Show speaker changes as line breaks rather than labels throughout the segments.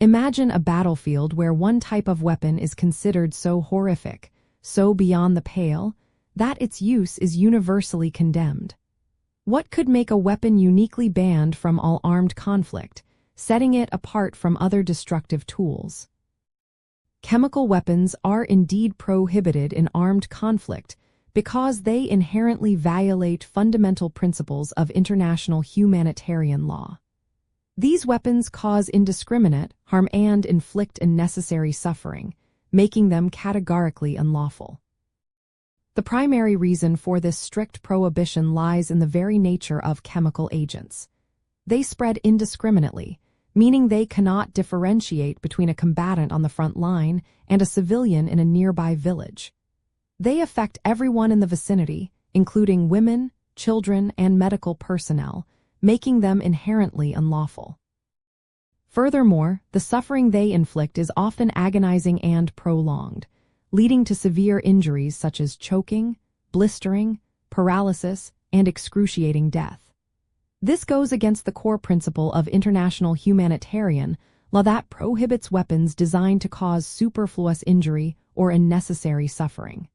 Imagine a battlefield where one type of weapon is considered so horrific, so beyond the pale, that its use is universally condemned. What could make a weapon uniquely banned from all armed conflict, setting it apart from other destructive tools? Chemical weapons are indeed prohibited in armed conflict because they inherently violate fundamental principles of international humanitarian law. These weapons cause indiscriminate harm and inflict unnecessary suffering, making them categorically unlawful. The primary reason for this strict prohibition lies in the very nature of chemical agents. They spread indiscriminately, meaning they cannot differentiate between a combatant on the front line and a civilian in a nearby village. They affect everyone in the vicinity, including women, children, and medical personnel, making them inherently unlawful. Furthermore, the suffering they inflict is often agonizing and prolonged, leading to severe injuries such as choking, blistering, paralysis, and excruciating death. This goes against the core principle of international humanitarian law that prohibits weapons designed to cause superfluous injury or unnecessary suffering.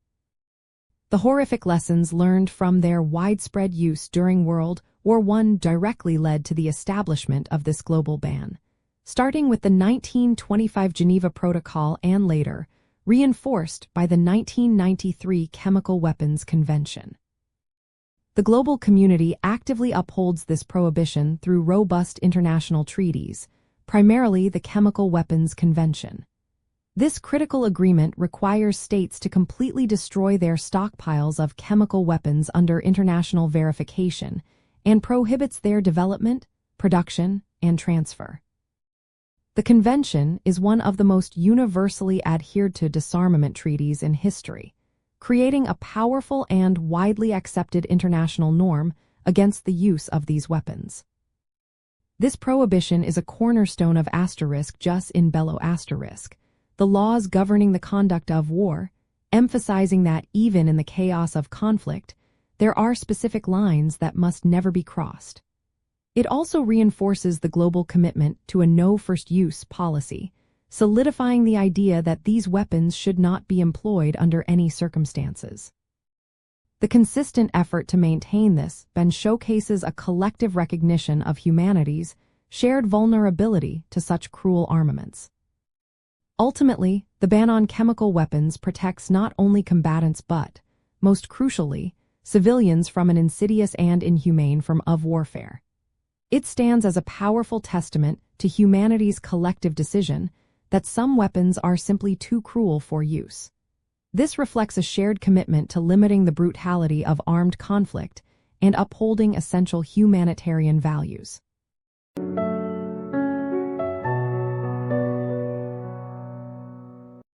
The horrific lessons learned from their widespread use during World War I directly led to the establishment of this global ban, starting with the 1925 Geneva Protocol and later, reinforced by the 1993 Chemical Weapons Convention. The global community actively upholds this prohibition through robust international treaties, primarily the Chemical Weapons Convention. This critical agreement requires states to completely destroy their stockpiles of chemical weapons under international verification and prohibits their development, production, and transfer. The convention is one of the most universally adhered to disarmament treaties in history, creating a powerful and widely accepted international norm against the use of these weapons. This prohibition is a cornerstone of *jus in bello*, the laws governing the conduct of war, emphasizing that even in the chaos of conflict, there are specific lines that must never be crossed. It also reinforces the global commitment to a no-first-use policy, solidifying the idea that these weapons should not be employed under any circumstances. The consistent effort to maintain this ban showcases a collective recognition of humanity's shared vulnerability to such cruel armaments. Ultimately, the ban on chemical weapons protects not only combatants but, most crucially, civilians from an insidious and inhumane form of warfare. It stands as a powerful testament to humanity's collective decision that some weapons are simply too cruel for use. This reflects a shared commitment to limiting the brutality of armed conflict and upholding essential humanitarian values.